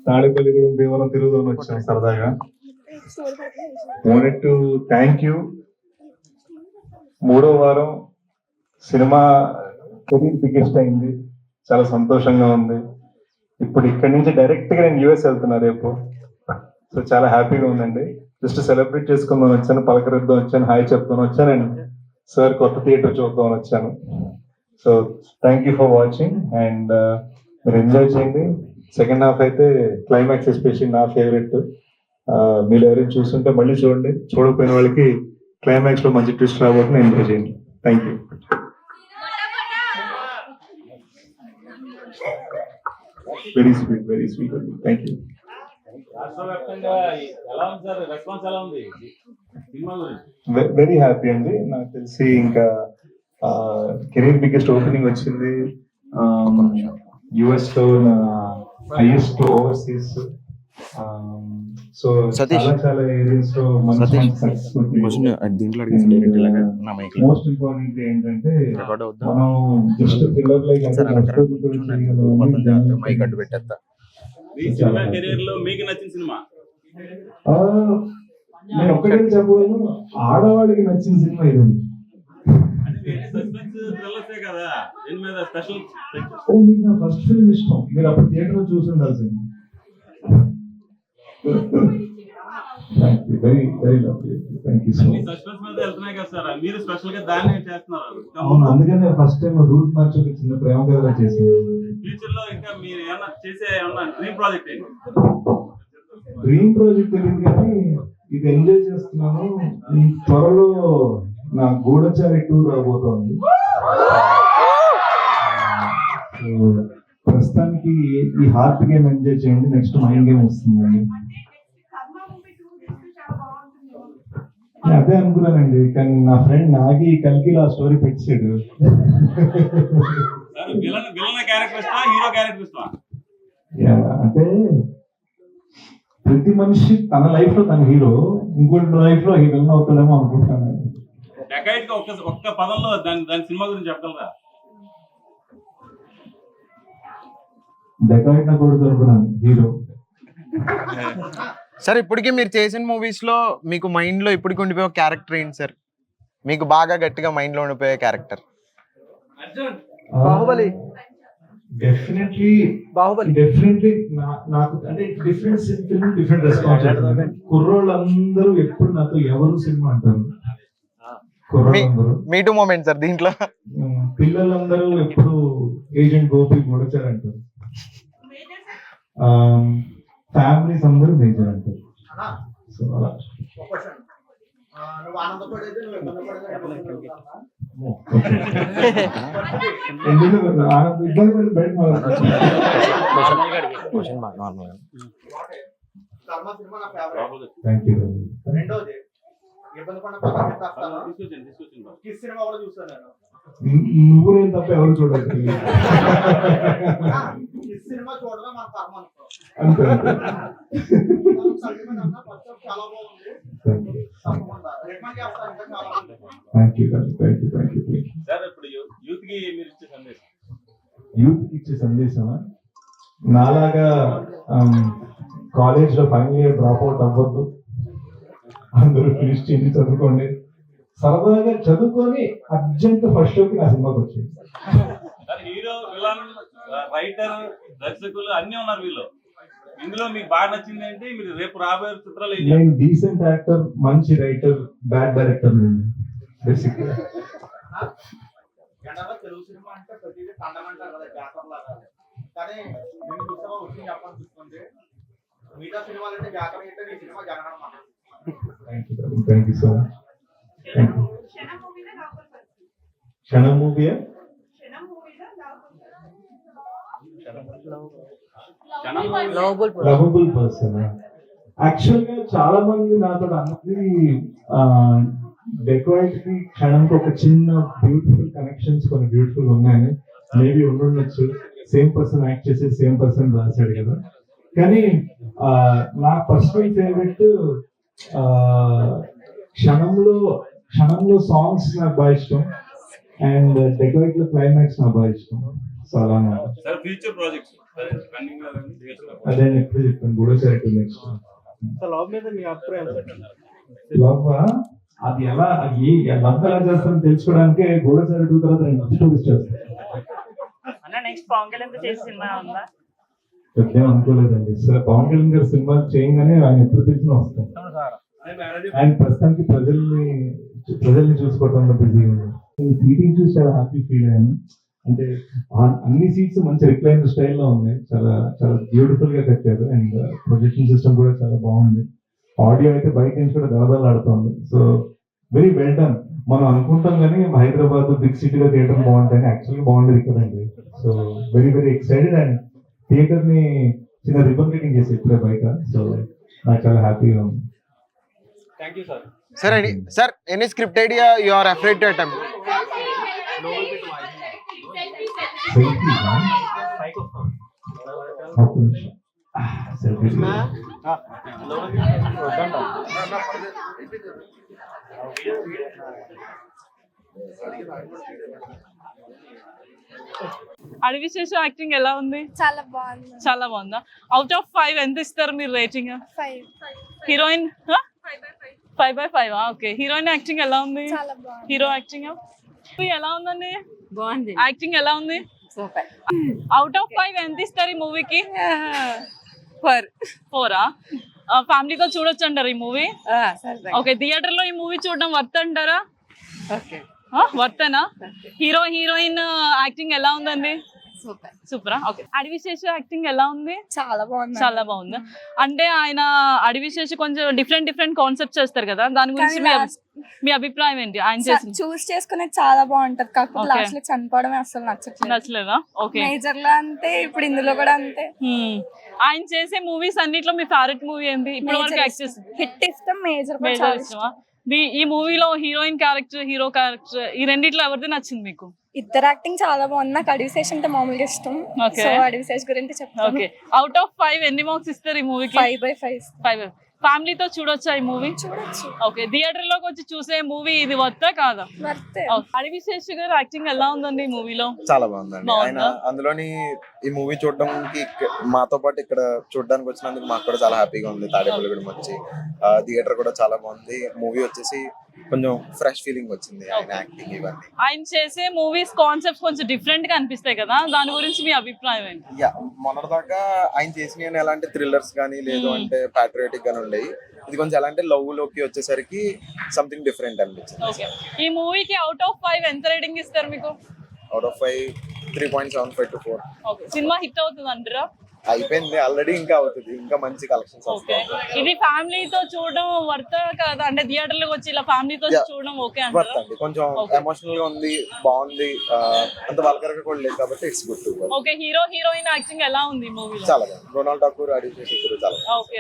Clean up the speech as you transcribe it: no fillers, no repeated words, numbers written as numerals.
తాడేపల్లిగూడెం భీమవరం తిరుగుదామని వచ్చాం సరదాగా. Wanted to thank you. 3వ వారం సినిమా కెరీర్ బిగ్గెస్ట్ అయింది, చాలా సంతోషంగా ఉంది. ఇప్పుడు ఇక్కడి నుంచి డైరెక్ట్ గా నేను యూఎస్ వెళ్తున్నా రేపు. సో చాలా హ్యాపీగా ఉందండి. జస్ట్ సెలబ్రేట్ చేసుకుందాం వచ్చాను, పలకరిద్దాం వచ్చాను, హాయ్ చెప్తాను వచ్చాను అండ్ సార్ కొత్త థియేటర్ చూద్దామని వచ్చాను. So thank you for watching and మీరు ఎంజాయ్ చేయండి. సెకండ్ హాఫ్ అయితే క్లైమాక్స్ ఎస్పెషల్లీ నా ఫేవరెట్. మీరు ఎవరైనా చూస్తుంటే మళ్ళీ చూడండి, చూడకపోయిన వాళ్ళకి క్లైమాక్స్ లో మంచి ట్విస్ట్ రాబోతుంది, ఎంజాయ్ చేయండి. Thank you. Very sweet, very sweet అండి. Thank you. వెరీ హ్యాపీ అండి. నాకు తెలిసి ఇంకా కెరీర్ బిగ్గెస్ట్ ఓపెనింగ్ వచ్చింది. యుఎస్ లో హైయెస్ట్ ఓవర్సీస్. సో చాలా చాలా ఏరియాస్ లో మోస్ట్ ఇంపార్టెంట్ ఏంటంటే మనం జస్ట్ థ్రిల్లర్ లైక్ నేను ఒక్కటే చెప్పగలను, ఆడవాళ్ళకి నచ్చిన సినిమా ఇది. మీకు నా ఫస్ట్ ఫిల్మ్ ఇష్టం, మీరు అప్పుడు థియేటర్ లో చూసి ఉండాల్సింది. Very very lovely. Thank you so much. అవును, అందుకనే ఫస్ట్ టైం రూట్ మార్చి ఒక చిన్న ప్రేమ కథ చేశాను. డ్రీమ్ ప్రాజెక్ట్ తెలియదు కానీ ఇది ఎంజాయ్ చేస్తున్నాను. త్వరలో నా గూఢచారి టూర్ రాబోతోంది. ప్రస్తుతానికి ఈ హార్ట్ గేమ్ ఎంజాయ్ చేయండి, నెక్స్ట్ మైండ్ గేమ్ వస్తుందండి. అదే అనుకున్నానండి, కానీ నా ఫ్రెండ్ నాగి కల్కిలో ఆ స్టోరీ పెట్టాడు. అంటే ప్రతి మనిషి తన లైఫ్ లో తన హీరో, ఇంకోటి లైఫ్ లో విలన్ అవుతాడేమో అనుకుంటాను. ఒక్క పదంలో దాని సినిమా గురించి చెప్పగలరా? డెకాయిట్ నా కొడుకు అనుకున్నాను హీరో. సార్ ఇప్పటికీ మీరు చేసిన మూవీస్ లో మీకు మైండ్ లో ఇప్పటికి ఉండిపోయే క్యారెక్టర్ ఏంటి సార్? మీకు బాగా గట్టిగా మైండ్ లో ఉండిపోయే క్యారెక్టర్? బాహుబలి. డెఫినెట్లీ నాకు అంటే డిఫరెంట్ ఫిల్మ్ డిఫరెంట్ రెస్పాన్స్. కుర్రోళ్ళందరూ ఎప్పుడు నాతో ఎవరు సినిమా అంటారు. మీ టూ మూమెంట్ సార్ దీంట్లో. పిల్లలందరూ ఎప్పుడు ఏజెంట్ గోపి గొడచారు అంటారు. ఫ్యామిలీస్ అందరూ మేజర్ అంటారు. సో అలా నువ్వు నేను తప్ప ఎవరు చూడాలి. యూత్ ఇచ్చే సందేశమా? నాలాగా కాలేజ్ లో ఫైనల్ ఇయర్ డ్రాప్ అవుట్ అవ్వద్దు, అందరూ ఫినిష్ చేసి చదువుకోండి. సరదాగా చదువుకొని అర్జెంట్ ఫస్ట్ షోకి నా సినిమాకి వచ్చింది. హీరో, విలన్, రైటర్, దర్శకులు అన్ని ఉన్నారు వీళ్ళు. ఇందులో మీకు బాగా నచ్చింది ఏంటి? మీరు రేపు రాబోయే చిత్రాలు? నేను డీసెంట్ యాక్టర్, మంచి రైటర్, బ్యాడ్ డైరెక్టర్. బేసిక్గా తెలుగు సినిమా అంటే ప్రతిదీ పండగంటారు కదా, జాతర లాగా. కానీ నేను చూసావా వచ్చి చెప్పాలనుకుంటే మిగతా సినిమాలు అంటే జాతర అయితే ఈ సినిమా జరగడం. Thank you so much. క్షణం మూవీయా? Lovable person. యాక్చువల్ గా చాలా మంది నాతో అన్నది డెకాయిట్ కి క్షణంకి ఒక చిన్న బ్యూటిఫుల్ కనెక్షన్స్ కొన్ని బ్యూటిఫుల్ ఉన్నాయని. మేబీ ఉండొచ్చు, సేమ్ పర్సన్ యాక్ట్ చేసి సేమ్ పర్సన్ రాశాడు కదా. కానీ నా పర్సనల్ ఫేవరెట్ క్షణంలో సాంగ్స్ నాకు బాగా ఇష్టం అండ్ డెకాయిట్ లో క్లైమాక్స్ నాకు బాగా ఇష్టం. సో అలా ఫ్యూచర్ ప్రాజెక్ట్స్ రన్నింగ్ లో కానీ అదే నేను ఎప్పుడు చెప్పాను గూడసారి నెక్స్ట్ లవ్ మీద మీ అభిప్రాయం లవ్ అది ఎలా లవ్ ఎలా చేస్తారో తెలుసుకోవడానికి గూడసారి 2 తర్వాత నేను స్టోరీస్ చేస్తాను. అన్న నెక్స్ట్ పవన్ కళ్యాణ్ తో చేసే సినిమా ఉందా? పెద్ద అనుకోలేదండి. సరే పవన్ కళ్యాణ్ గారు సినిమా చేయగానే ఆయన ఎప్పుడు తెచ్చినా వస్తాం. ఆయన ప్రస్తుతానికి ప్రజల్ని చూసుకోవడంలో బిజీగా ఉన్నారు. సీటింగ్ చూసి చాలా హ్యాపీ ఫీల్ అయ్యాను. అంటే అన్ని సీట్స్ మంచి రిక్లైన్ స్టైల్లో ఉన్నాయి. చాలా చాలా బ్యూటిఫుల్ గా కట్టారు. అండ్ ప్రొజెక్షన్ సిస్టమ్ కూడా చాలా బాగుంది. ఆడియో అయితే బయట నుంచి కూడా దళదళలాడుతోంది. So very well done. మనం అనుకుంటాం కానీ హైదరాబాద్ బిగ్ సిటీలో థియేటర్ బాగుంటాయని యాక్చువల్గా బాగుండేది ఇక్కడండి. So very very excited. And theatre ని చిన్న రిబన్ కటింగ్ చేసి ఇప్పుడే బయట. సో నాకు చాలా హ్యాపీగా ఉంది. Thank you sir. Sir any script idea you are afraid to attempt? అడివిశేష యాక్టింగ్ ఎలా ఉంది? చాలా బాగుంది. చాలా బాగుందా? అవుట్ ఆఫ్ 5 ఎంత ఇస్తారు మీరు rating? 5 heroine 5/5. Okay. Heroine acting ఎలా ఉంది? చాలా బాగుంది. హీరో యాక్టింగ్ ఎలా ఉందండి? బాగుంది. యాక్టింగ్ ఎలా ఉంది? సూపర్. అవుట్ ఆఫ్ 5 ఎంత ఇస్తారు ఈ మూవీకి? 4 ఫ్యామిలీతో చూడొచ్చు అంటారు ఈ మూవీ? ఓకే. థియేటర్ లో ఈ మూవీ చూడడం వర్త్ అంటారా? ఓకే. వర్తేనా? హీరోయిన్ యాక్టింగ్ ఎలా ఉందండి? సూపర్. సూపరా? ఓకే. అడివిశేష యాక్టింగ్ ఎలా ఉంది? చాలా బాగుంది. చాలా బాగుందా? అంటే ఆయన అడివిశేష కొంచెం డిఫరెంట్ కాన్సెప్ట్ చేస్తారు కదా, దాని గురించి మీ అభిప్రాయం ఏంటి? ఆయన చేసిన చూస్ చేసుకునేది చాలా బాగుంటది. కాకపోతే Okay. లాస్ట్ లో చనిపోవడమే అసలు నచ్చట్లేదు. నచ్చలేదా? ఓకే. మేజర్ లో అంతే, ఇప్పుడు ఇందులో కూడా అంతే. ఆయన చేసే మూవీస్ అన్నిట్లో మీ ఫేవరెట్ మూవీ ఏంటి ఇప్పటి వరకు? యాక్ట్ చేసి హిట్ ఇష్టం, మేజర్ కూడా మేజర్ చాలా ఇష్టమా? ఈ మూవీలో హీరోయిన్ క్యారెక్టర్, హీరో క్యారెక్టర్, ఈ రెండిట్లో ఎవరిది నచ్చింది మీకు? ఇద్దరు యాక్టింగ్ చాలా బాగుంది. నాకు అడివిశేష్ అంటే మామూలుగా ఇష్టం. Okay. సో అడివిశేష్ గురించి చెప్తాను. ఓకే. అవుట్ ఆఫ్ 5 ఎన్ని మార్క్స్ ఇస్తారు ఈ మూవీకి? 5/5 5. ఫ్యామిలీతో చూడొచ్చా ఈ మూవీ? చూడొచ్చు. ఓకే. థియేటర్ లోకి వచ్చి చూసే మూవీ ఇది వర్తా కాదా? వర్తే. అడివిశేష్ గారు యాక్టింగ్ ఎలా ఉందండి ఈ మూవీలో? చాలా బాగుందండి. ఆయన బాగుందా? అందులోని ఈ మూవీ చూడడానికి మాతో పాటు ఇక్కడ చూడడానికి వచ్చినందుకు మాకు కూడా చాలా హ్యాపీగా ఉంది. తాడేపల్లిగూడెం వచ్చి థియేటర్ కూడా చాలా బాగుంది. మూవీ వచ్చేసి కొంచెం ఫ్రెష్ ఫీలింగ్ వచ్చింది. ఆయన యాక్టింగ్ ఇవన్నీ, ఆయన చేసే మూవీస్ కాన్సెప్ట్ కొంచెం డిఫరెంట్ గా అనిపిస్తాయి కదా, దాని గురించి మీ అభిప్రాయం ఏంటి? యా మొన్నటిదాకా ఆయన చేసిన ఎలాంటి థ్రిల్లర్స్ కానీ లేదు అంటే ప్యాట్రియాటిక్ గానీ ఉండేవి. ఇది కొంచెం ఎలా అంటే లవ్ లోకి వచ్చేసరికి సంథింగ్ డిఫరెంట్ అనిపించింది. ఓకే. ఈ మూవీకి అవుట్ ఆఫ్ 5 ఎంత రేటింగ్ ఇస్తారు మీకు? Out of 5 3.75 to 4. Okay. Cinema hit అవుతుంది అంటారా? అయిపోయింది ఆల్రెడీ, ఇంకా అవుతుంది, ఇంకా మంచి కలెక్షన్స్ ఓకే. వస్తాయి. ఇది ఫ్యామిలీతో చూడడం వర్త్ కదా? అంటే థియేటర్ లోకి వచ్చి ఇలా ఫ్యామిలీతో చూడడం ఓకే వర్త్ అంటారా? అండి. కొంచెం ఎమోషనల్ గా ఉంది, బాగుంది. అంత వల్గర్ గా కూడా లేదు కాబట్టి it's good to. Okay. Heroine acting ఎలా ఉంది మూవీలో? చాలా బాగుంది. రొనాల్డ్ ఠాకూర్, అడివిశేష్ చాలా బాగుంది. ఓకే.